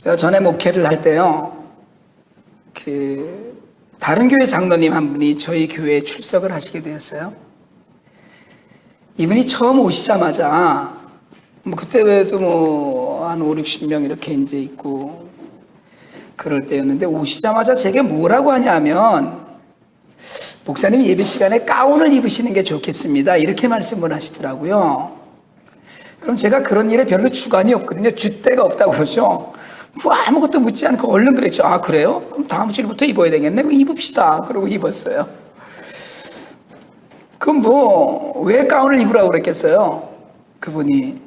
제가 전에 목회를 할 때요, 다른 교회 장로님 한 분이 저희 교회에 출석을 하시게 되었어요. 이분이 처음 오시자마자, 그때도 한 5, 60명 이렇게 이제 있고, 그럴 때였는데, 오시자마자 제게 뭐라고 하냐면, 목사님 예배 시간에 가운을 입으시는 게 좋겠습니다. 이렇게 말씀을 하시더라고요. 그럼 제가 그런 일에 별로 주관이 없거든요. 줏대가 없다고 그러죠. 뭐 아무것도 묻지 않고 얼른 그랬죠. 아, 그래요? 그럼 다음 주부터 입어야 되겠네. 그럼 입읍시다. 그러고 입었어요. 그럼 왜 가운을 입으라고 그랬겠어요? 그분이.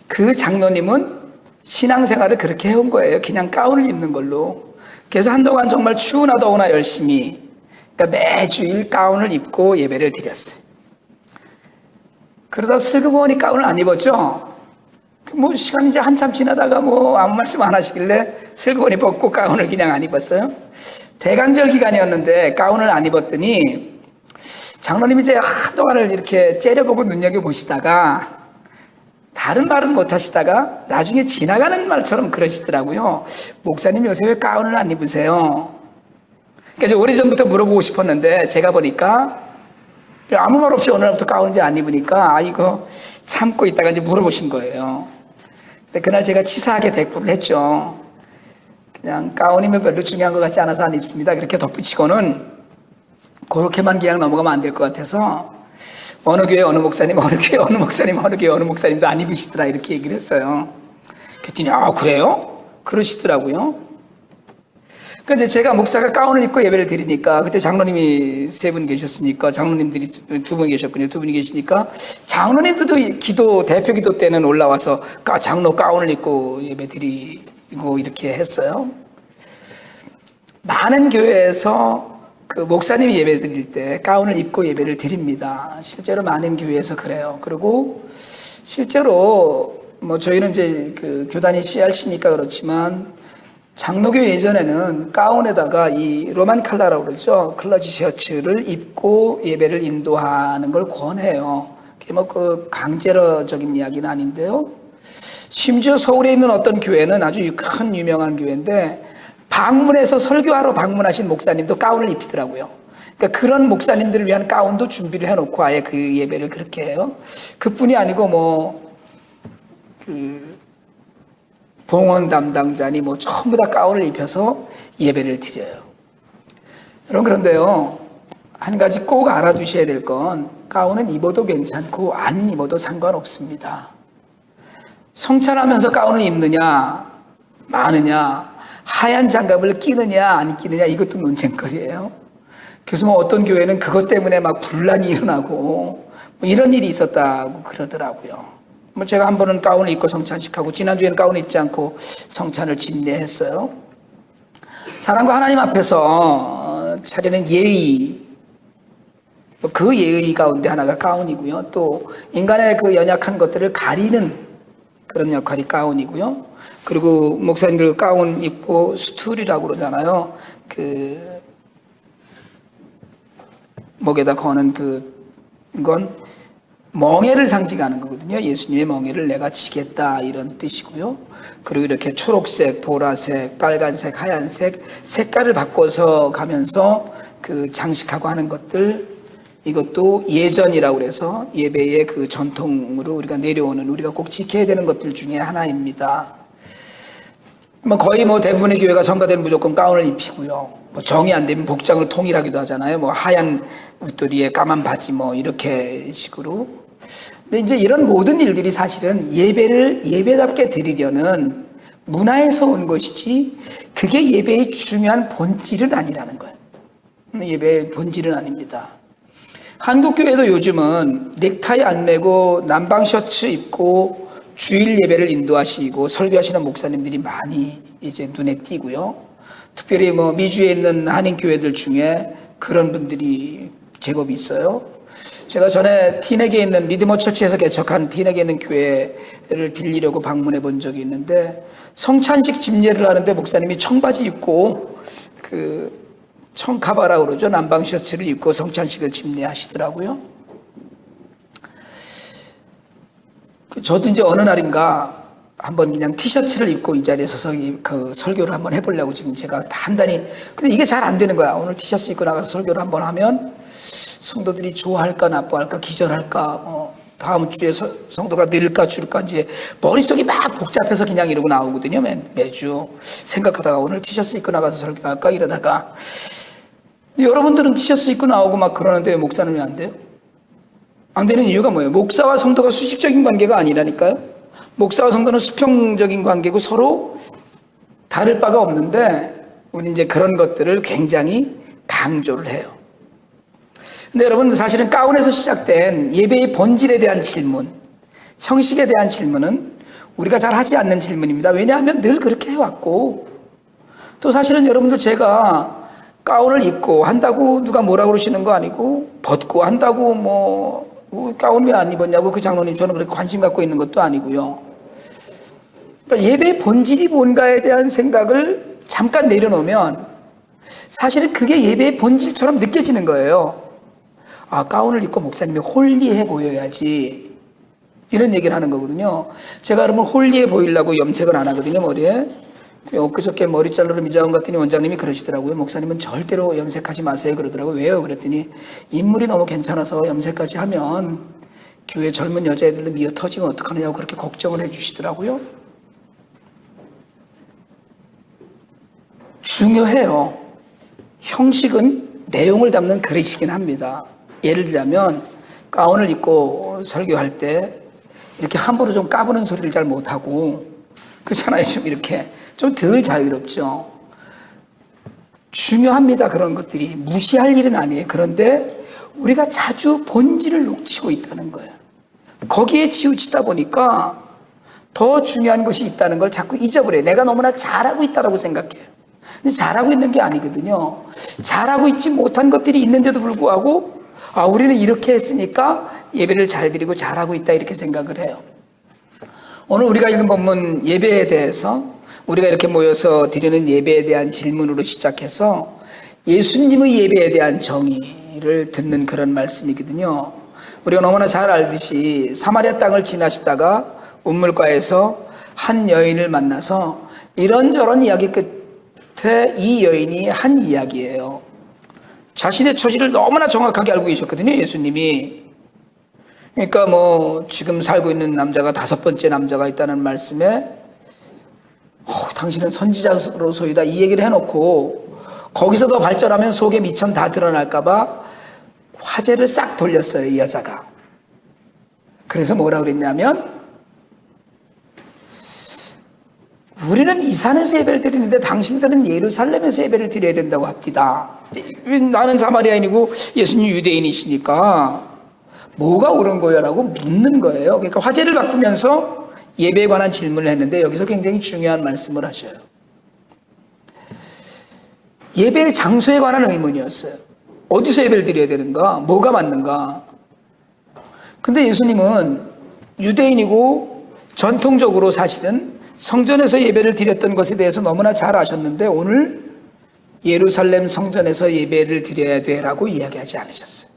그 장로님은 신앙생활을 그렇게 해온 거예요. 그냥 가운을 입는 걸로. 그래서 한동안 정말 추우나 더우나 열심히, 그러니까 매주일 가운을 입고 예배를 드렸어요. 그러다 슬그머니 가운을 안 입었죠. 시간이 이제 한참 지나다가 아무 말씀 안 하시길래 슬그머니 벗고 가운을 그냥 안 입었어요. 대강절 기간이었는데 가운을 안 입었더니 장로님이 이제 한동안을 이렇게 째려보고 눈여겨보시다가 다른 말은 못 하시다가 나중에 지나가는 말처럼 그러시더라고요. 목사님 요새 왜 가운을 안 입으세요? 그래서 오래전부터 물어보고 싶었는데 제가 보니까 아무 말 없이 어느 날부터 가운을 안 입으니까 이거 참고 있다가 이제 물어보신 거예요. 근데 그날 제가 치사하게 대꾸를 했죠. 그냥 가운이면 별로 중요한 것 같지 않아서 안 입습니다. 그렇게 덧붙이고는 그렇게만 그냥 넘어가면 안 될 것 같아서 어느 교회 어느 목사님, 어느 교회 어느 목사님, 어느 교회 어느 목사님도 안 입으시더라 이렇게 얘기를 했어요. 그랬더니 그래요? 그러시더라고요. 그러니까 이제 제가 목사가 가운을 입고 예배를 드리니까 그때 장로님이 3분 계셨으니까 장로님들이 2분 계셨군요. 2분이 계시니까 장로님들도 대표 기도 때는 올라와서 장로 가운을 입고 예배 드리고 이렇게 했어요. 많은 교회에서 목사님이 예배 드릴 때 가운을 입고 예배를 드립니다. 실제로 많은 교회에서 그래요. 그리고 실제로 저희는 이제 교단이 CRC니까 그렇지만 장로교 예전에는 가운에다가 이 로만 칼라라고 그러죠. 클러지 셔츠를 입고 예배를 인도하는 걸 권해요. 그게 강제로적인 이야기는 아닌데요. 심지어 서울에 있는 어떤 교회는 아주 큰 유명한 교회인데 방문해서 설교하러 방문하신 목사님도 가운을 입히더라고요. 그러니까 그런 목사님들을 위한 가운도 준비를 해놓고 아예 그 예배를 그렇게 해요. 그뿐이 아니고 봉헌 담당자니 전부 다 가운을 입혀서 예배를 드려요. 여러분, 그런데요, 한 가지 꼭 알아두셔야 될 건 가운은 입어도 괜찮고 안 입어도 상관없습니다. 성찬하면서 가운을 입느냐 마느냐, 하얀 장갑을 끼느냐 안 끼느냐, 이것도 논쟁거리예요. 그래서 어떤 교회는 그것 때문에 분란이 일어나고 이런 일이 있었다고 그러더라고요. 제가 한 번은 가운을 입고 성찬식하고 지난주에는 가운을 입지 않고 성찬을 집례했어요. 사람과 하나님 앞에서 차리는 예의, 그 예의 가운데 하나가 가운이고요. 또 인간의 연약한 것들을 가리는 그런 역할이 가운이고요. 그리고 목사님들 가운 입고 수틀이라고 그러잖아요. 목에다 거는 그건 멍에를 상징하는 거거든요. 예수님의 멍에를 내가 지겠다 이런 뜻이고요. 그리고 이렇게 초록색, 보라색, 빨간색, 하얀색 색깔을 바꿔서 가면서 장식하고 하는 것들, 이것도 예전이라고 그래서 예배의 전통으로 우리가 내려오는, 우리가 꼭 지켜야 되는 것들 중에 하나입니다. 거의 대부분의 교회가 성가대는 무조건 가운을 입히고요. 정이 안 되면 복장을 통일하기도 하잖아요. 하얀 웃도리에 까만 바지 이렇게 식으로. 근데 이제 이런 모든 일들이 사실은 예배를 예배답게 드리려는 문화에서 온 것이지 그게 예배의 중요한 본질은 아니라는 거예요. 예배의 본질은 아닙니다. 한국 교회도 요즘은 넥타이 안 매고 남방 셔츠 입고 주일 예배를 인도하시고 설교하시는 목사님들이 많이 이제 눈에 띄고요. 특별히 미주에 있는 한인 교회들 중에 그런 분들이 제법 있어요. 제가 전에 티넥에 있는 리드머 처치에서 개척한 티넥에 있는 교회를 빌리려고 방문해 본 적이 있는데 성찬식 집례를 하는데 목사님이 청바지 입고 청카바라고 그러죠. 남방 셔츠를 입고 성찬식을 집례하시더라고요. 저도 이제 어느 날인가 한번 그냥 티셔츠를 입고 이 자리에 서서 그 설교를 한번 해보려고 지금 제가 단단히. 근데 이게 잘 안 되는 거야. 오늘 티셔츠 입고 나가서 설교를 한번 하면 성도들이 좋아할까 나빠할까 기절할까 다음 주에 성도가 늘까 줄까 이제 머릿속이 막 복잡해서 그냥 이러고 나오거든요. 매주 생각하다가 오늘 티셔츠 입고 나가서 설교할까 이러다가. 여러분들은 티셔츠 입고 나오고 막 그러는데 왜 목사는 왜 안 돼요? 안 되는 이유가 뭐예요? 목사와 성도가 수직적인 관계가 아니라니까요. 목사와 성도는 수평적인 관계고 서로 다를 바가 없는데 우리 이제 그런 것들을 굉장히 강조를 해요. 근데 여러분 사실은 가운에서 시작된 예배의 본질에 대한 질문, 형식에 대한 질문은 우리가 잘 하지 않는 질문입니다. 왜냐하면 늘 그렇게 해왔고 또 사실은 여러분들 제가 가운을 입고 한다고 누가 뭐라 그러시는 거 아니고 벗고 한다고 가운 왜 안 입었냐고 그 장로님 저는 그렇게 관심 갖고 있는 것도 아니고요. 그러니까 예배의 본질이 뭔가에 대한 생각을 잠깐 내려놓으면 사실은 그게 예배의 본질처럼 느껴지는 거예요. 아, 가운을 입고 목사님이 홀리해 보여야지 이런 얘기를 하는 거거든요. 제가 그러면 홀리해 보이려고 염색을 안 하거든요, 머리에. 엊그저께 머리 자르러 미자원 갔더니 원장님이 그러시더라고요. 목사님은 절대로 염색하지 마세요 그러더라고요. 왜요? 그랬더니 인물이 너무 괜찮아서 염색까지 하면 교회 젊은 여자애들로 미어 터지면 어떡하느냐고 그렇게 걱정을 해 주시더라고요. 중요해요. 형식은 내용을 담는 그릇이긴 합니다. 예를 들자면 가운을 입고 설교할 때 이렇게 함부로 좀 까부는 소리를 잘 못하고 그렇잖아요. 좀 이렇게 좀 덜 자유롭죠. 중요합니다. 그런 것들이 무시할 일은 아니에요. 그런데 우리가 자주 본질을 놓치고 있다는 거예요. 거기에 치우치다 보니까 더 중요한 것이 있다는 걸 자꾸 잊어버려요. 내가 너무나 잘하고 있다고 생각해요. 근데 잘하고 있는 게 아니거든요. 잘하고 있지 못한 것들이 있는데도 불구하고 우리는 이렇게 했으니까 예배를 잘 드리고 잘하고 있다 이렇게 생각을 해요. 오늘 우리가 읽은 본문 예배에 대해서 우리가 이렇게 모여서 드리는 예배에 대한 질문으로 시작해서 예수님의 예배에 대한 정의를 듣는 그런 말씀이거든요. 우리가 너무나 잘 알듯이 사마리아 땅을 지나시다가 우물가에서 한 여인을 만나서 이런저런 이야기 끝에 이 여인이 한 이야기예요. 자신의 처지를 너무나 정확하게 알고 계셨거든요, 예수님이. 그러니까 지금 살고 있는 남자가 5번째 남자가 있다는 말씀에 당신은 선지자로소이다 이 얘기를 해놓고 거기서 더 발전하면 속에 미천 다 드러날까봐 화제를 싹 돌렸어요, 이 여자가. 그래서 뭐라 그랬냐면 우리는 이 산에서 예배를 드리는데 당신들은 예루살렘에서 예배를 드려야 된다고 합디다. 나는 사마리아인이고 예수님 유대인이시니까 뭐가 옳은 거야? 라고 묻는 거예요. 그러니까 화제를 바꾸면서 예배에 관한 질문을 했는데 여기서 굉장히 중요한 말씀을 하셔요. 예배의 장소에 관한 의문이었어요. 어디서 예배를 드려야 되는가? 뭐가 맞는가? 근데 예수님은 유대인이고 전통적으로 사실은 성전에서 예배를 드렸던 것에 대해서 너무나 잘 아셨는데 오늘 예루살렘 성전에서 예배를 드려야 돼라고 이야기하지 않으셨어요.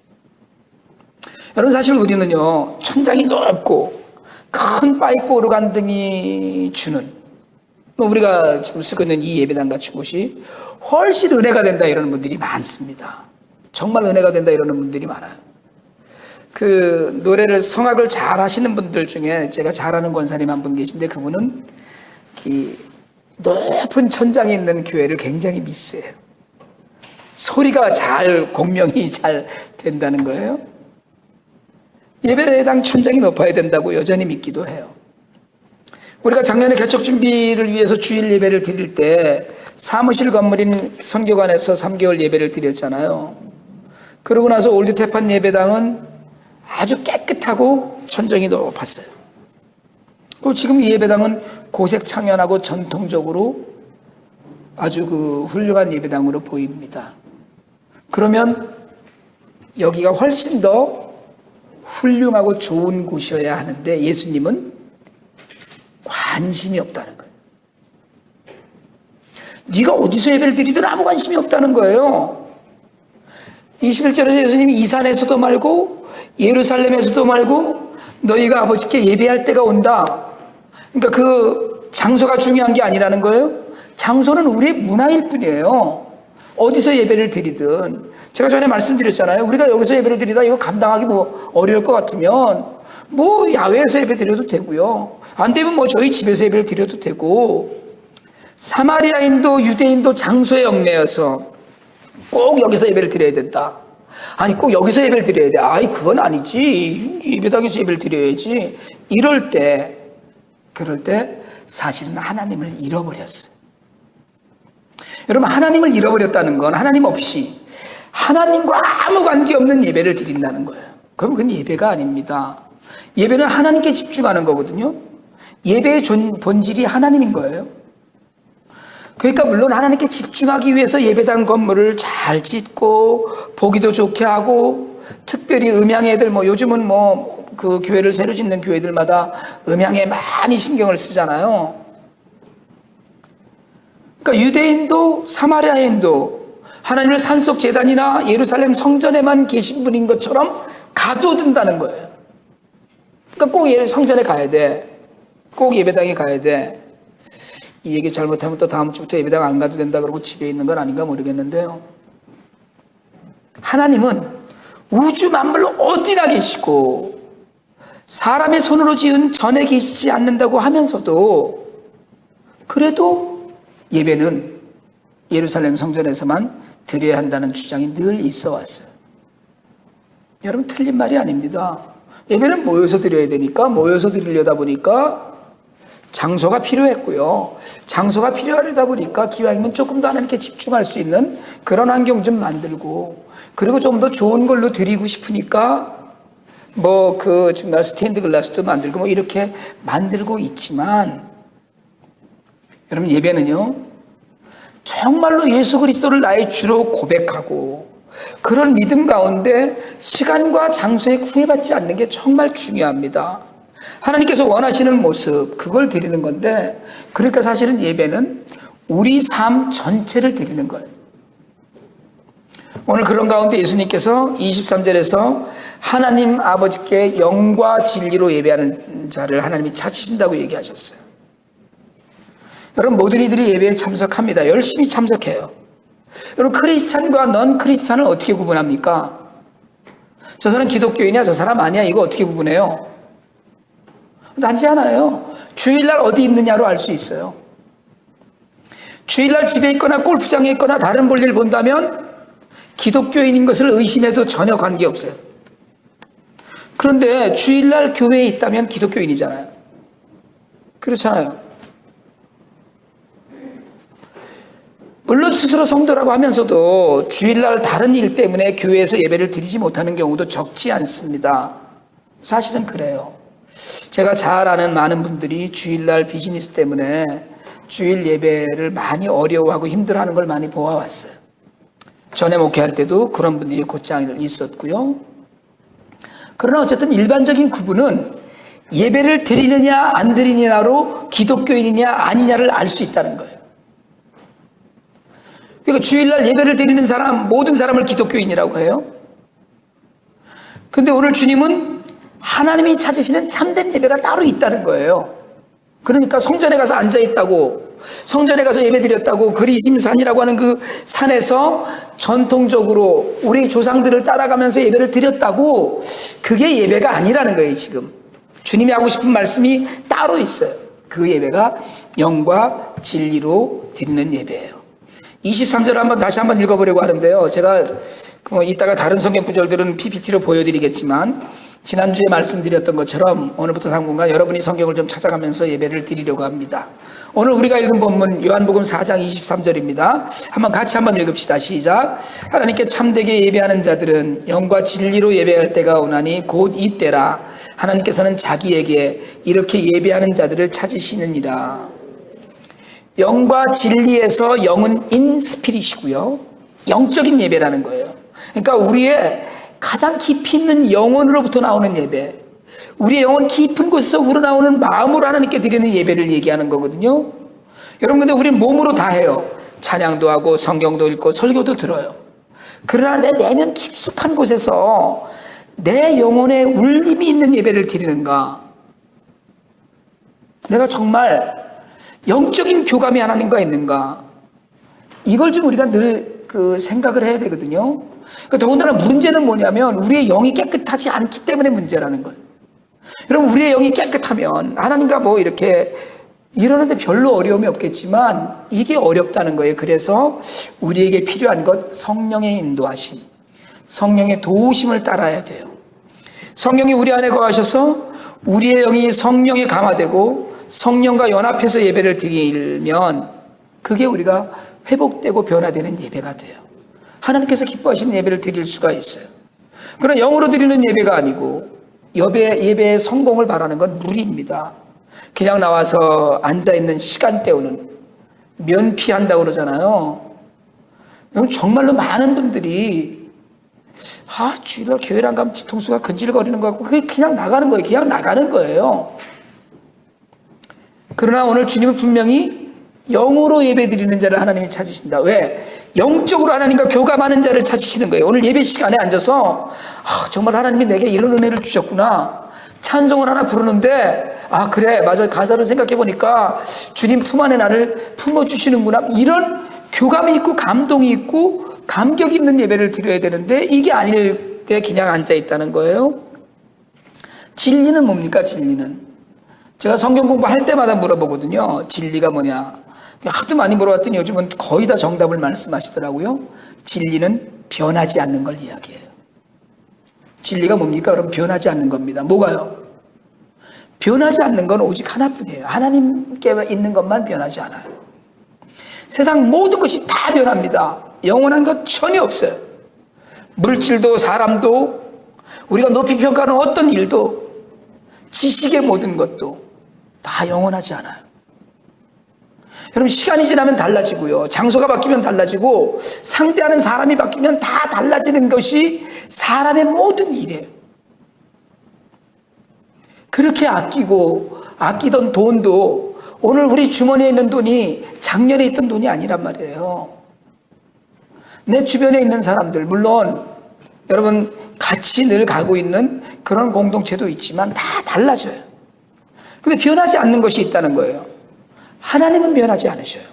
여러분 사실 우리는요 천장이 높고 큰 파이프 오르간 등이 주는 우리가 지금 쓰고 있는 이 예배당 같은 곳이 훨씬 은혜가 된다 이러는 분들이 많습니다. 정말 은혜가 된다 이러는 분들이 많아요. 그 노래를 성악을 잘 하시는 분들 중에 제가 잘 아는 권사님 한 분 계신데 그분은 이 높은 천장이 있는 교회를 굉장히 미스해요. 소리가 공명이 잘 된다는 거예요. 예배당 천장이 높아야 된다고 여전히 믿기도 해요. 우리가 작년에 개척 준비를 위해서 주일 예배를 드릴 때 사무실 건물인 선교관에서 3개월 예배를 드렸잖아요. 그러고 나서 올드테판 예배당은 아주 깨끗하고 천정이 높았어요. 그리고 지금 이 예배당은 고색 창연하고 전통적으로 아주 훌륭한 예배당으로 보입니다. 그러면 여기가 훨씬 더 훌륭하고 좋은 곳이어야 하는데 예수님은 관심이 없다는 거예요. 네가 어디서 예배를 드리든 아무 관심이 없다는 거예요. 21절에서 예수님이 이 산에서도 말고 예루살렘에서도 말고 너희가 아버지께 예배할 때가 온다. 그러니까 그 장소가 중요한 게 아니라는 거예요. 장소는 우리의 문화일 뿐이에요. 어디서 예배를 드리든. 제가 전에 말씀드렸잖아요. 우리가 여기서 예배를 드리다 이거 감당하기 뭐 어려울 것 같으면 뭐 야외에서 예배 드려도 되고요. 안 되면 뭐 저희 집에서 예배를 드려도 되고. 사마리아인도 유대인도 장소에 얽매여서 꼭 여기서 예배를 드려야 된다. 아니 꼭 여기서 예배를 드려야 돼. 아이 그건 아니지. 예배당에서 예배를 드려야지. 그럴 때 사실은 하나님을 잃어버렸어요. 여러분 하나님을 잃어버렸다는 건 하나님 없이 하나님과 아무 관계없는 예배를 드린다는 거예요. 그럼 그건 예배가 아닙니다. 예배는 하나님께 집중하는 거거든요. 예배의 본질이 하나님인 거예요. 그러니까 물론 하나님께 집중하기 위해서 예배당 건물을 잘 짓고 보기도 좋게 하고 특별히 음향애들 뭐 요즘은 뭐 그 교회를 새로 짓는 교회들마다 음향에 많이 신경을 쓰잖아요. 그러니까 유대인도 사마리아인도 하나님을 산속 제단이나 예루살렘 성전에만 계신 분인 것처럼 가둬둔다는 거예요. 그러니까 꼭 성전에 가야 돼. 꼭 예배당에 가야 돼. 이 얘기 잘못하면 또 다음 주부터 예배당 안 가도 된다 그러고 집에 있는 건 아닌가 모르겠는데요. 하나님은 우주 만물 어디나 계시고 사람의 손으로 지은 전에 계시지 않는다고 하면서도 그래도 예배는 예루살렘 성전에서만 드려야 한다는 주장이 늘 있어 왔어요. 여러분 틀린 말이 아닙니다. 예배는 모여서 드려야 되니까 모여서 드리려다 보니까 장소가 필요했고요. 장소가 필요하다 보니까 기왕이면 조금 더 하나님께 집중할 수 있는 그런 환경 좀 만들고 그리고 좀 더 좋은 걸로 드리고 싶으니까 뭐 정말 스테인드 글라스도 만들고 뭐 이렇게 만들고 있지만 여러분 예배는요 정말로 예수 그리스도를 나의 주로 고백하고 그런 믿음 가운데 시간과 장소에 구애받지 않는 게 정말 중요합니다. 하나님께서 원하시는 모습 그걸 드리는 건데 그러니까 사실은 예배는 우리 삶 전체를 드리는 거예요. 오늘 그런 가운데 예수님께서 23절에서 하나님 아버지께 영과 진리로 예배하는 자를 하나님이 찾으신다고 얘기하셨어요. 여러분 모든 이들이 예배에 참석합니다. 열심히 참석해요. 여러분 크리스찬과 넌 크리스찬을 어떻게 구분합니까? 저 사람 기독교인이야 저 사람 아니야 이거 어떻게 구분해요? 난지 않아요. 주일날 어디 있느냐로 알 수 있어요. 주일날 집에 있거나 골프장에 있거나 다른 볼일 본다면 기독교인인 것을 의심해도 전혀 관계없어요. 그런데 주일날 교회에 있다면 기독교인이잖아요. 그렇잖아요. 물론 스스로 성도라고 하면서도 주일날 다른 일 때문에 교회에서 예배를 드리지 못하는 경우도 적지 않습니다. 사실은 그래요. 제가 잘 아는 많은 분들이 주일날 비즈니스 때문에 주일 예배를 많이 어려워하고 힘들어하는 걸 많이 보아왔어요. 전에 목회할 때도 그런 분들이 곧장 있었고요. 그러나 어쨌든 일반적인 구분은 예배를 드리느냐 안 드리느냐로 기독교인이냐 아니냐를 알 수 있다는 거예요. 그러니까 주일날 예배를 드리는 사람 모든 사람을 기독교인이라고 해요. 근데 오늘 주님은 하나님이 찾으시는 참된 예배가 따로 있다는 거예요. 그러니까 성전에 가서 앉아있다고 성전에 가서 예배드렸다고 그리심산이라고 하는 그 산에서 전통적으로 우리 조상들을 따라가면서 예배를 드렸다고 그게 예배가 아니라는 거예요. 지금 주님이 하고 싶은 말씀이 따로 있어요. 그 예배가 영과 진리로 드리는 예배예요. 23절 다시 한번 읽어보려고 하는데요. 제가 이따가 다른 성경 구절들은 PPT로 보여드리겠지만 지난주에 말씀드렸던 것처럼 오늘부터 당분간 여러분이 성경을 좀 찾아가면서 예배를 드리려고 합니다. 오늘 우리가 읽은 본문 요한복음 4장 23절입니다. 같이 한번 읽읍시다. 시작. 하나님께 참되게 예배하는 자들은 영과 진리로 예배할 때가 오나니 곧 이때라. 하나님께서는 자기에게 이렇게 예배하는 자들을 찾으시느니라. 영과 진리에서 영은 인 스피릿이고요. 영적인 예배라는 거예요. 그러니까 우리의 가장 깊이 있는 영혼으로부터 나오는 예배, 우리의 영혼 깊은 곳에서 우러나오는 마음으로 하나님께 드리는 예배를 얘기하는 거거든요. 여러분 근데 우리는 몸으로 다 해요. 찬양도 하고 성경도 읽고 설교도 들어요. 그러나 내 내면 깊숙한 곳에서 내 영혼에 울림이 있는 예배를 드리는가? 내가 정말 영적인 교감이 하나님과 있는가? 이걸 좀 우리가 늘 생각을 해야 되거든요. 더군다나 문제는 뭐냐면 우리의 영이 깨끗하지 않기 때문에 문제라는 거예요. 여러분, 우리의 영이 깨끗하면 하나님과 이렇게 이러는데 별로 어려움이 없겠지만 이게 어렵다는 거예요. 그래서 우리에게 필요한 것, 성령의 인도하심, 성령의 도우심을 따라야 돼요. 성령이 우리 안에 거하셔서 우리의 영이 성령에 감화되고 성령과 연합해서 예배를 드리면 그게 우리가 회복되고 변화되는 예배가 돼요. 하나님께서 기뻐하시는 예배를 드릴 수가 있어요. 그러나 영으로 드리는 예배가 아니고 예배의 성공을 바라는 건 무리입니다. 그냥 나와서 앉아있는 시간 때우는, 면피한다고 그러잖아요. 정말로 많은 분들이 주일날 교회를 안 가면 뒤통수가 근질거리는 것 같고 그게 그냥 나가는 거예요. 그냥 나가는 거예요. 그러나 오늘 주님은 분명히 영으로 예배드리는 자를 하나님이 찾으신다. 왜? 영적으로 하나님과 교감하는 자를 찾으시는 거예요. 오늘 예배 시간에 앉아서 정말 하나님이 내게 이런 은혜를 주셨구나. 찬송을 하나 부르는데 그래 맞아, 가사를 생각해 보니까 주님 품 안에 나를 품어주시는구나. 이런 교감이 있고 감동이 있고 감격이 있는 예배를 드려야 되는데 이게 아닐 때 그냥 앉아있다는 거예요. 진리는 뭡니까? 진리는 제가 성경 공부할 때마다 물어보거든요. 진리가 뭐냐? 하도 많이 물어봤더니 요즘은 거의 다 정답을 말씀하시더라고요. 진리는 변하지 않는 걸 이야기해요. 진리가 뭡니까? 그럼 변하지 않는 겁니다. 뭐가요? 변하지 않는 건 오직 하나뿐이에요. 하나님께 있는 것만 변하지 않아요. 세상 모든 것이 다 변합니다. 영원한 것 전혀 없어요. 물질도 사람도 우리가 높이 평가하는 어떤 일도 지식의 모든 것도 다 영원하지 않아요. 여러분, 시간이 지나면 달라지고요. 장소가 바뀌면 달라지고 상대하는 사람이 바뀌면 다 달라지는 것이 사람의 모든 일이에요. 그렇게 아끼던 돈도 오늘 우리 주머니에 있는 돈이 작년에 있던 돈이 아니란 말이에요. 내 주변에 있는 사람들, 물론 여러분 같이 늘 가고 있는 그런 공동체도 있지만 다 달라져요. 근데 변하지 않는 것이 있다는 거예요. 하나님은 변하지 않으셔요.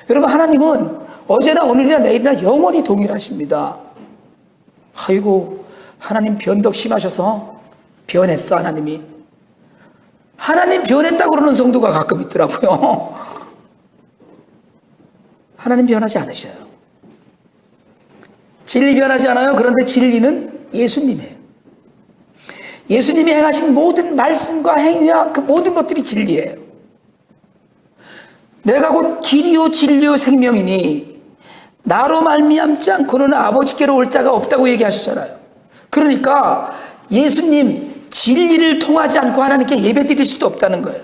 여러분, 하나님은 어제나 오늘이나 내일이나 영원히 동일하십니다. 아이고, 하나님 변덕 심하셔서 변했어. 하나님 변했다고 그러는 성도가 가끔 있더라고요. 하나님 변하지 않으셔요. 진리 변하지 않아요. 그런데 진리는 예수님이에요. 예수님이 행하신 모든 말씀과 행위와 그 모든 것들이 진리예요. 내가 곧 길이요 진리요 생명이니 나로 말미암지 않고는 아버지께로 올 자가 없다고 얘기하셨잖아요. 그러니까 예수님 진리를 통하지 않고 하나님께 예배드릴 수도 없다는 거예요.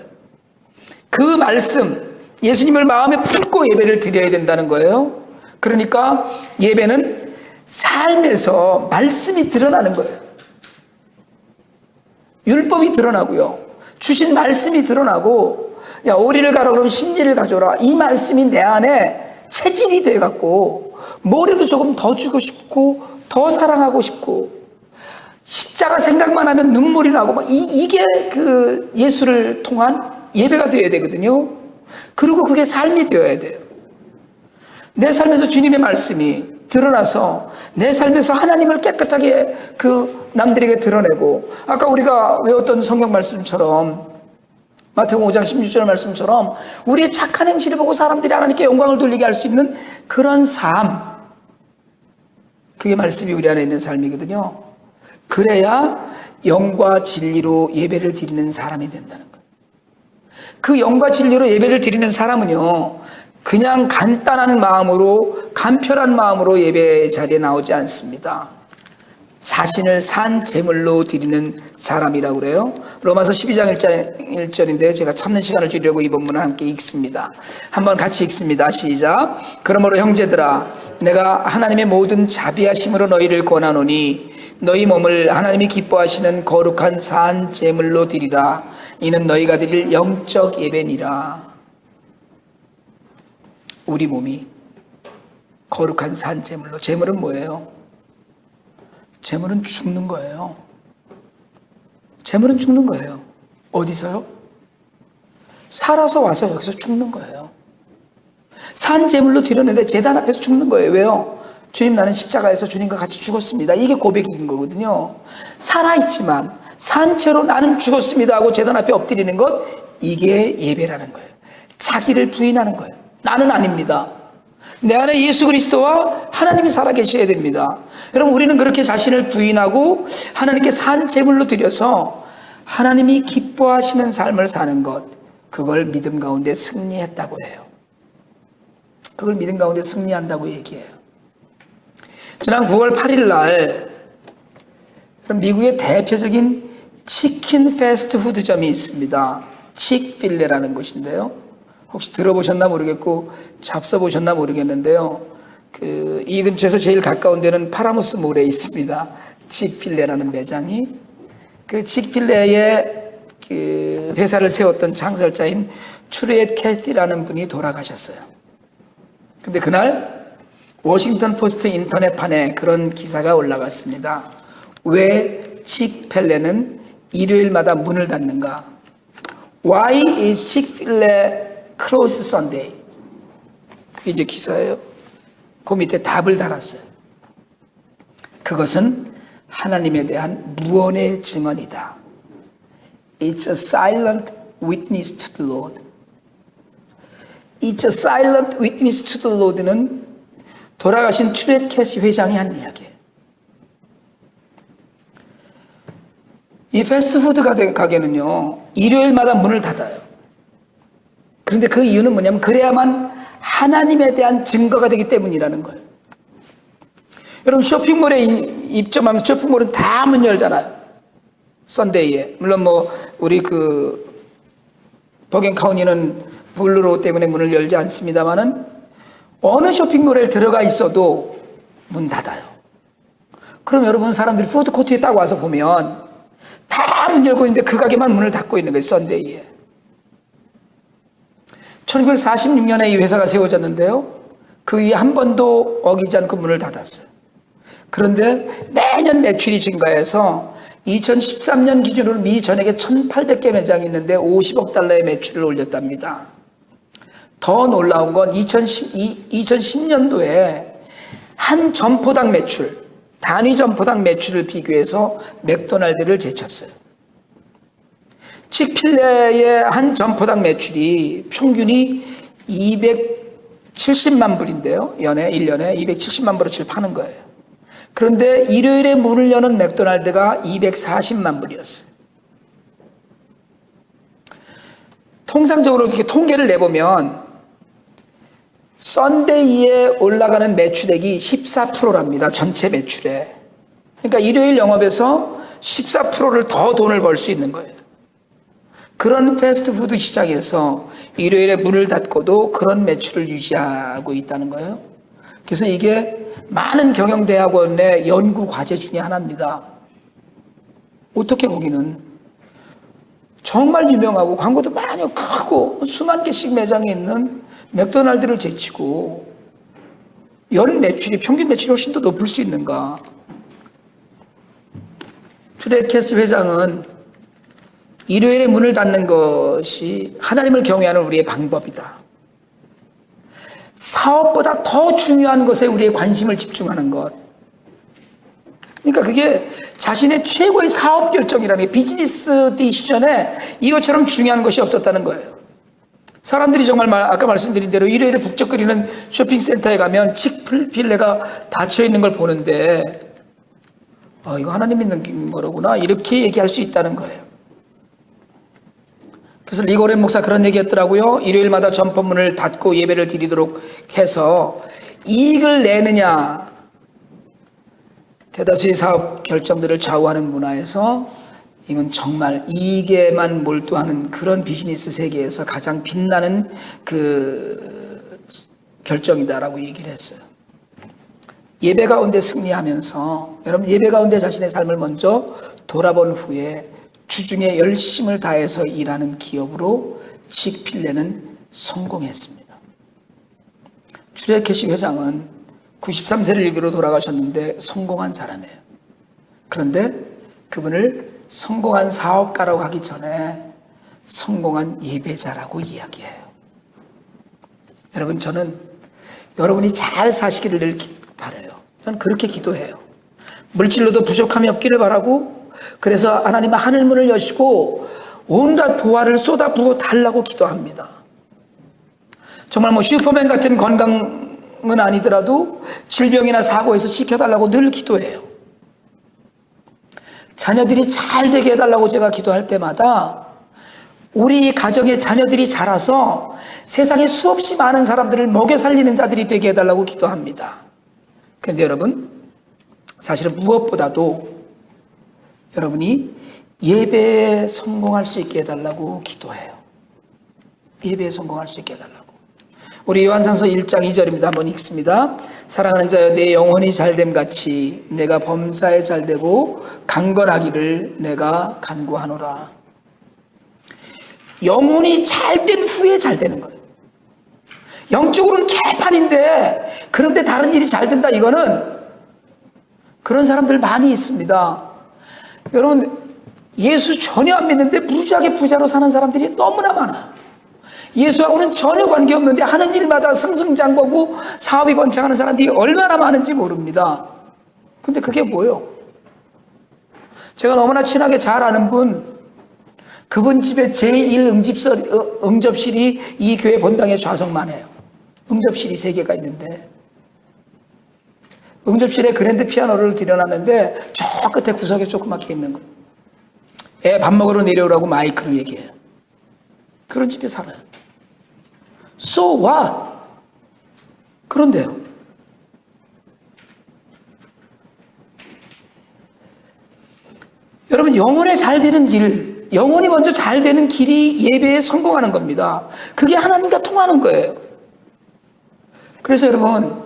그 말씀, 예수님을 마음에 품고 예배를 드려야 된다는 거예요. 그러니까 예배는 삶에서 말씀이 드러나는 거예요. 율법이 드러나고요. 주신 말씀이 드러나고, 야, 오리를 가라 그러면 십리를 가져라. 이 말씀이 내 안에 체질이 돼갖고 뭐래도 조금 더 주고 싶고 더 사랑하고 싶고 십자가 생각만 하면 눈물이 나고 이게 그 예수를 통한 예배가 되어야 되거든요. 그리고 그게 삶이 되어야 돼요. 내 삶에서 주님의 말씀이 드러나서 내 삶에서 하나님을 깨끗하게 남들에게 드러내고, 아까 우리가 외웠던 성경 말씀처럼 마태복음 5장 16절 말씀처럼 우리의 착한 행실을 보고 사람들이 하나님께 영광을 돌리게 할 수 있는 그런 삶, 그게 말씀이 우리 안에 있는 삶이거든요. 그래야 영과 진리로 예배를 드리는 사람이 된다는 거예요. 그 영과 진리로 예배를 드리는 사람은요, 그냥 간단한 마음으로, 간편한 마음으로 예배 자리에 나오지 않습니다. 자신을 산 제물로 드리는 사람이라고 그래요. 로마서 12장 1절인데 제가 찾는 시간을 주려고 이 본문을 함께 읽습니다. 한번 같이 읽습니다. 시작. 그러므로 형제들아, 내가 하나님의 모든 자비하심으로 너희를 권하노니 너희 몸을 하나님이 기뻐하시는 거룩한 산 제물로 드리라. 이는 너희가 드릴 영적 예배니라. 우리 몸이 거룩한 산 제물로. 제물은 뭐예요? 재물은 죽는 거예요. 재물은 죽는 거예요. 어디서요? 살아서 와서 여기서 죽는 거예요. 산 제물로 드렸는데 제단 앞에서 죽는 거예요. 왜요? 주님, 나는 십자가에서 주님과 같이 죽었습니다. 이게 고백인 거거든요. 살아있지만 산채로 나는 죽었습니다 하고 제단 앞에 엎드리는 것, 이게 예배라는 거예요. 자기를 부인하는 거예요. 나는 아닙니다. 내 안에 예수 그리스도와 하나님이 살아계셔야 됩니다. 여러분, 우리는 그렇게 자신을 부인하고 하나님께 산 제물로 드려서 하나님이 기뻐하시는 삶을 사는 것, 그걸 믿음 가운데 승리했다고 해요. 그걸 믿음 가운데 승리한다고 얘기해요. 지난 9월 8일 날 미국의 대표적인 치킨 패스트푸드점이 있습니다. 칙필레라는 곳인데요. 혹시 들어보셨나 모르겠고 잡숴보셨나 모르겠는데요. 이 근처에서 제일 가까운 데는 파라무스 몰에 있습니다. 칙필레라는 매장이. 그 칙필레의 그 회사를 세웠던 창설자인 추리엣 캐티라는 분이 돌아가셨어요. 근데 그날 워싱턴 포스트 인터넷판에 그런 기사가 올라갔습니다. 왜 칙필레는 일요일마다 문을 닫는가? Why is Chick-fil-A closed Sunday? 그게 이제 기사예요. 그 밑에 답을 달았어요. 그것은 하나님에 대한 무언의 증언이다. It's a silent witness to the Lord. It's a silent witness to the Lord는 돌아가신 추렛 캐시 회장이 한 이야기예요. 이 패스트푸드 가게는요, 일요일마다 문을 닫아요. 그런데 그 이유는 뭐냐면 그래야만 하나님에 대한 증거가 되기 때문이라는 거예요. 여러분, 쇼핑몰에 입점하면 쇼핑몰은 다 문 열잖아요. 썬데이에. 물론 우리 버겐카운티는 블루로 때문에 문을 열지 않습니다만은 어느 쇼핑몰에 들어가 있어도 문 닫아요. 그럼 여러분, 사람들이 푸드코트에 딱 와서 보면 다 문 열고 있는데 그 가게만 문을 닫고 있는 거예요. 썬데이에. 1946년에 이 회사가 세워졌는데요. 그 이후에 한 번도 어기지 않고 문을 닫았어요. 그런데 매년 매출이 증가해서 2013년 기준으로 미 전역에 1,800개 매장이 있는데 50억 달러의 매출을 올렸답니다. 더 놀라운 건 2010년도에 한 점포당 매출, 단위 점포당 매출을 비교해서 맥도날드를 제쳤어요. 칙필레의 한 점포당 매출이 평균이 270만 불인데요. 1년에 270만 불어치를 파는 거예요. 그런데 일요일에 문을 여는 맥도날드가 240만 불이었어요. 통상적으로 이렇게 통계를 내보면 썬데이에 올라가는 매출액이 14%랍니다. 전체 매출에. 그러니까 일요일 영업에서 14%를 더 돈을 벌 수 있는 거예요. 그런 패스트푸드 시장에서 일요일에 문을 닫고도 그런 매출을 유지하고 있다는 거예요. 그래서 이게 많은 경영대학원의 연구 과제 중에 하나입니다. 어떻게 거기는 정말 유명하고 광고도 많이 크고 수만 개씩 매장이 있는 맥도날드를 제치고 연 매출이 평균 매출이 훨씬 더 높을 수 있는가? 추레케스 회장은 일요일에 문을 닫는 것이 하나님을 경외하는 우리의 방법이다. 사업보다 더 중요한 것에 우리의 관심을 집중하는 것. 그러니까 그게 자신의 최고의 사업 결정이라는 게 비즈니스 디시전에 이것처럼 중요한 것이 없었다는 거예요. 사람들이 정말 아까 말씀드린 대로 일요일에 북적거리는 쇼핑센터에 가면 칙필레가 닫혀 있는 걸 보는데 이거 하나님 믿는 거로구나 이렇게 얘기할 수 있다는 거예요. 그래서 리고렌 목사 그런 얘기했더라고요. 일요일마다 점포문을 닫고 예배를 드리도록 해서 이익을 내느냐 대다수의 사업 결정들을 좌우하는 문화에서 이건 정말 이익에만 몰두하는 그런 비즈니스 세계에서 가장 빛나는 그 결정이다라고 얘기를 했어요. 예배 가운데 승리하면서 여러분 예배 가운데 자신의 삶을 먼저 돌아본 후에 주중에 열심을 다해서 일하는 기업으로 칙필레는 성공했습니다. 추레케시 회장은 93세를 일기로 돌아가셨는데 성공한 사람이에요. 그런데 그분을 성공한 사업가라고 하기 전에 성공한 예배자라고 이야기해요. 여러분, 저는 여러분이 잘 사시기를 늘 바라요. 저는 그렇게 기도해요. 물질로도 부족함이 없기를 바라고, 그래서 하나님 하늘 문을 여시고 온갖 보화를 쏟아부어 달라고 기도합니다. 정말 슈퍼맨 같은 건강은 아니더라도 질병이나 사고에서 지켜달라고 늘 기도해요. 자녀들이 잘 되게 해달라고 제가 기도할 때마다 우리 가정의 자녀들이 자라서 세상에 수없이 많은 사람들을 먹여 살리는 자들이 되게 해달라고 기도합니다. 그런데 여러분, 사실은 무엇보다도 여러분이 예배에 성공할 수 있게 해달라고 기도해요. 예배에 성공할 수 있게 해달라고. 우리 요한삼서 1장 2절입니다. 한번 읽습니다. 사랑하는 자여, 내 영혼이 잘됨 같이 내가 범사에 잘되고 강건하기를 내가 간구하노라. 영혼이 잘된 후에 잘되는 거예요. 영적으로는 개판인데 그런데 다른 일이 잘 된다, 이거는 그런 사람들 많이 있습니다. 여러분, 예수 전혀 안 믿는데 무지하게 부자로 사는 사람들이 너무나 많아요. 예수하고는 전혀 관계없는데 하는 일마다 승승장구하고 사업이 번창하는 사람들이 얼마나 많은지 모릅니다. 근데 그게 뭐예요? 제가 너무나 친하게 잘 아는 분, 그분 집에 제1 응접실이 이 교회 본당에 좌석만 해요. 응접실이 3개가 있는데 응접실에 그랜드 피아노를 들여놨는데 저 끝에 구석에 조그맣게 있는 거예요. 애 밥 먹으러 내려오라고 마이크로 얘기해요. 그런 집에 살아요. So what? 그런데요, 여러분, 영혼에 잘 되는 길, 영혼이 먼저 잘 되는 길이 예배에 성공하는 겁니다. 그게 하나님과 통하는 거예요. 그래서 여러분,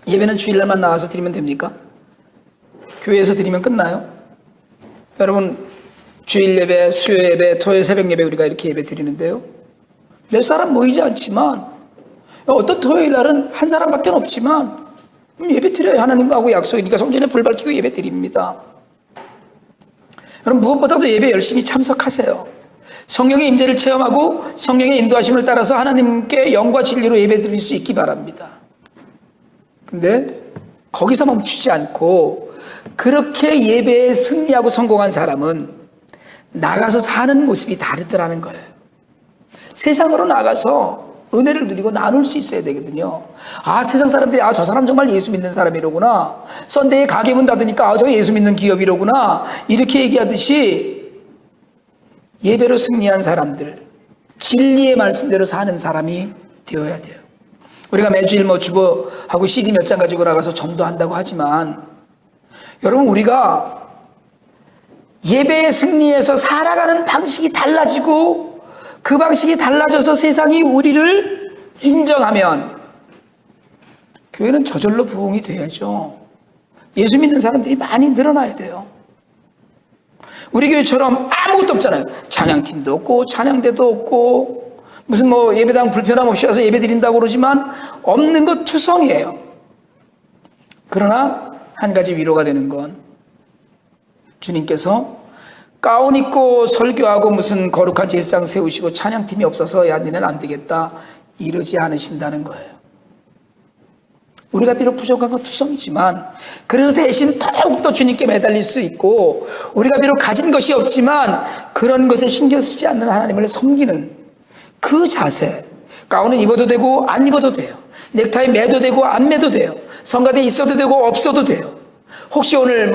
예배는 주일날만 나와서 드리면 됩니까? 교회에서 드리면 끝나요? 여러분, 주일 예배, 수요 예배, 토요일 새벽 예배 우리가 이렇게 예배 드리는데요, 몇 사람 모이지 않지만, 어떤 토요일 날은 한 사람밖에 없지만 예배 드려요. 하나님과 약속이니까 성전에 불 밝히고 예배 드립니다. 여러분, 무엇보다도 예배 열심히 참석하세요. 성령의 임재를 체험하고 성령의 인도하심을 따라서 하나님께 영과 진리로 예배 드릴 수 있기 바랍니다. 근데 거기서 멈추지 않고 그렇게 예배에 승리하고 성공한 사람은 나가서 사는 모습이 다르더라는 거예요. 세상으로 나가서 은혜를 누리고 나눌 수 있어야 되거든요. 아, 세상 사람들이 저 사람 정말 예수 믿는 사람이로구나, 썬데이에 가게 문 닫으니까 저 예수 믿는 기업이로구나, 이렇게 얘기하듯이 예배로 승리한 사람들, 진리의 말씀대로 사는 사람이 되어야 돼요. 우리가 매주일 주보하고 CD 몇 장 가지고 나가서 전도한다고 하지만, 여러분, 우리가 예배의 승리에서 살아가는 방식이 달라지고 그 방식이 달라져서 세상이 우리를 인정하면 교회는 저절로 부흥이 돼야죠. 예수 믿는 사람들이 많이 늘어나야 돼요. 우리 교회처럼 아무것도 없잖아요. 찬양팀도 없고 찬양대도 없고 무슨 예배당 불편함 없이 와서 예배 드린다고 그러지만 없는 것 투성이에요. 그러나 한 가지 위로가 되는 건 주님께서 가운 입고 설교하고 무슨 거룩한 제사장 세우시고 찬양팀이 없어서 야, 니는 안 되겠다, 이러지 않으신다는 거예요. 우리가 비록 부족한 건 투성이지만 그래서 대신 더욱더 주님께 매달릴 수 있고, 우리가 비록 가진 것이 없지만 그런 것에 신경 쓰지 않는 하나님을 섬기는 그 자세, 가운은 입어도 되고 안 입어도 돼요. 넥타이 매도 되고 안 매도 돼요. 성가대 있어도 되고 없어도 돼요. 혹시 오늘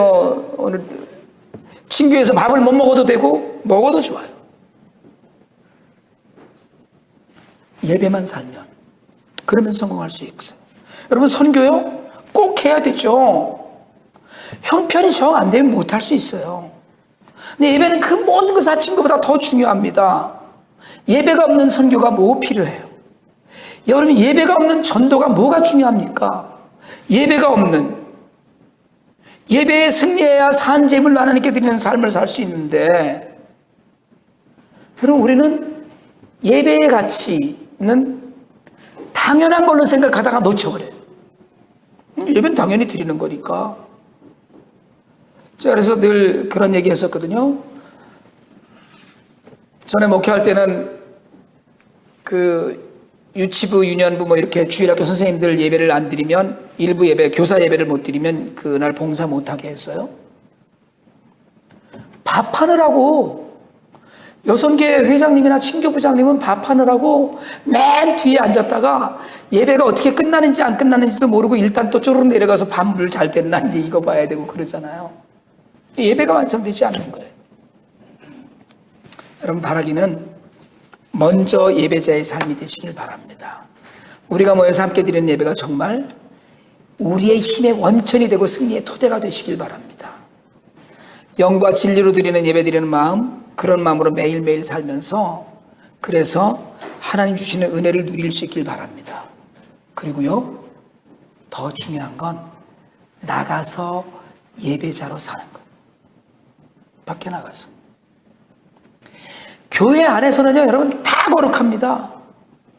친교에서 밥을 못 먹어도 되고 먹어도 좋아요. 예배만 살면, 그러면 성공할 수 있어요. 여러분, 선교요? 꼭 해야 되죠. 형편이 정 안 되면 못 할 수 있어요. 근데 예배는 그 모든 것을 합친 것보다 더 중요합니다. 예배가 없는 선교가 뭐 필요해요? 여러분, 예배가 없는 전도가 뭐가 중요합니까? 예배가 없는, 예배에 승리해야 산 제물로 하나님께 드리는 삶을 살 수 있는데, 여러분, 우리는 예배의 가치는 당연한 걸로 생각하다가 놓쳐버려요. 예배는 당연히 드리는 거니까. 제가 그래서 늘 그런 얘기 했었거든요. 전에 목회할 때는 그 유치부, 유년부 뭐 이렇게 주일학교 선생님들 예배를 안 드리면, 일부 예배, 교사 예배를 못 드리면 그날 봉사 못하게 했어요. 밥하느라고, 여성계 회장님이나 친교부장님은 밥하느라고 맨 뒤에 앉았다가 예배가 어떻게 끝나는지 안 끝나는지도 모르고 일단 또 쪼르륵 내려가서 밥을 잘 됐나 이제 이거 봐야 되고 그러잖아요. 예배가 완성되지 않는 거예요. 여러분, 바라기는 먼저 예배자의 삶이 되시길 바랍니다. 우리가 모여서 함께 드리는 예배가 정말 우리의 힘의 원천이 되고 승리의 토대가 되시길 바랍니다. 영과 진리로 드리는 예배 드리는 마음, 그런 마음으로 매일매일 살면서 그래서 하나님 주시는 은혜를 누릴 수 있길 바랍니다. 그리고요, 더 중요한 건 나가서 예배자로 사는 것. 밖에 나가서. 교회 안에서는요, 여러분 다 거룩합니다.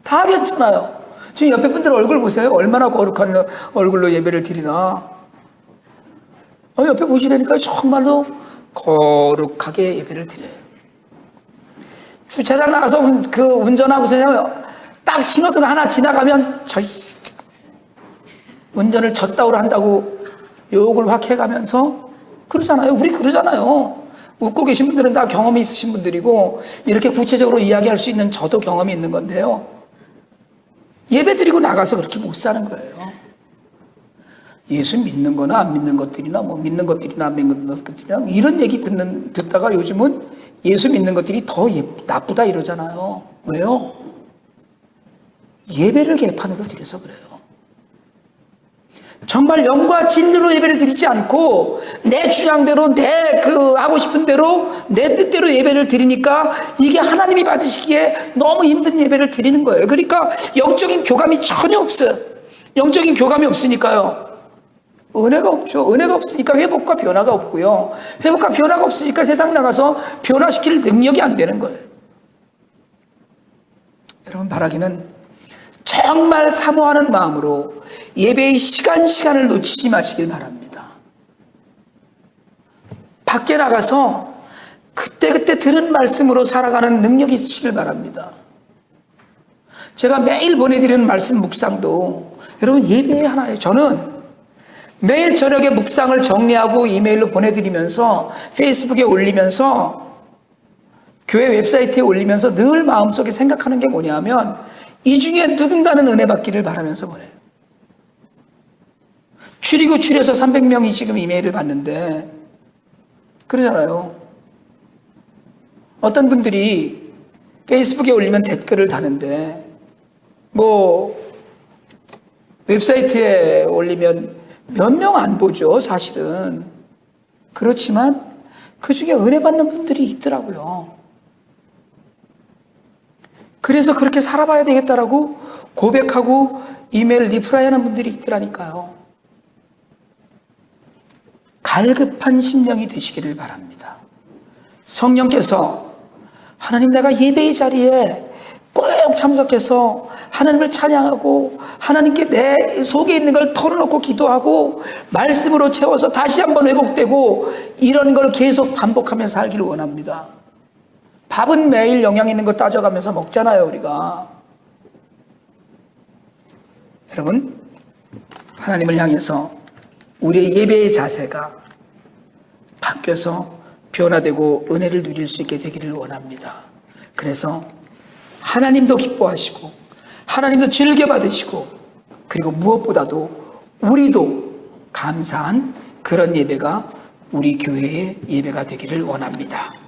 다 괜찮아요. 지금 옆에 분들 얼굴 보세요. 얼마나 거룩한 얼굴로 예배를 드리나. 옆에 보시려니까 정말로 거룩하게 예배를 드려요. 주차장 나가서 운전하고서 딱 신호등 하나 지나가면 운전을 젖다우로 한다고 욕을 확 해가면서 그러잖아요. 우리 그러잖아요. 웃고 계신 분들은 다 경험이 있으신 분들이고 이렇게 구체적으로 이야기할 수 있는 저도 경험이 있는 건데요. 예배 드리고 나가서 그렇게 못 사는 거예요. 예수 믿는 거나 안 믿는 것들이나 뭐 믿는 것들이나 안 믿는 것들이나 이런 얘기 듣다가 요즘은 예수 믿는 것들이 더 나쁘다 이러잖아요. 왜요? 예배를 개판으로 드려서 그래요. 정말 영과 진리로 예배를 드리지 않고 내 주장대로 내 하고 싶은 대로 내 뜻대로 예배를 드리니까 이게 하나님이 받으시기에 너무 힘든 예배를 드리는 거예요. 그러니까 영적인 교감이 전혀 없어요. 영적인 교감이 없으니까요, 은혜가 없죠. 은혜가 없으니까 회복과 변화가 없고요. 회복과 변화가 없으니까 세상 나가서 변화시킬 능력이 안 되는 거예요. 여러분, 바라기는 정말 사모하는 마음으로 예배의 시간을 놓치지 마시길 바랍니다. 밖에 나가서 그때그때 들은 말씀으로 살아가는 능력이 있으시길 바랍니다. 제가 매일 보내드리는 말씀 묵상도 여러분 예배의 하나예요. 저는 매일 저녁에 묵상을 정리하고 이메일로 보내드리면서 페이스북에 올리면서 교회 웹사이트에 올리면서 늘 마음속에 생각하는 게 뭐냐면 이 중에 누군가는 은혜 받기를 바라면서 보내요. 줄여서 300명이 지금 이메일을 받는데 그러잖아요. 어떤 분들이 페이스북에 올리면 댓글을 다는데 뭐 웹사이트에 올리면 몇 명 안 보죠, 사실은. 그렇지만 그 중에 은혜 받는 분들이 있더라고요. 그래서 그렇게 살아봐야 되겠다라고 고백하고 이메일 리플라이하는 분들이 있더라니까요. 갈급한 심령이 되시기를 바랍니다. 성령께서 하나님, 내가 예배의 자리에 꼭 참석해서 하나님을 찬양하고 하나님께 내 속에 있는 걸 털어놓고 기도하고 말씀으로 채워서 다시 한번 회복되고 이런 걸 계속 반복하면서 살기를 원합니다. 밥은 매일 영양 있는 거 따져가면서 먹잖아요, 우리가. 여러분, 하나님을 향해서 우리의 예배의 자세가 바뀌어서 변화되고 은혜를 누릴 수 있게 되기를 원합니다. 그래서 하나님도 기뻐하시고 하나님도 즐겨받으시고 그리고 무엇보다도 우리도 감사한 그런 예배가 우리 교회의 예배가 되기를 원합니다.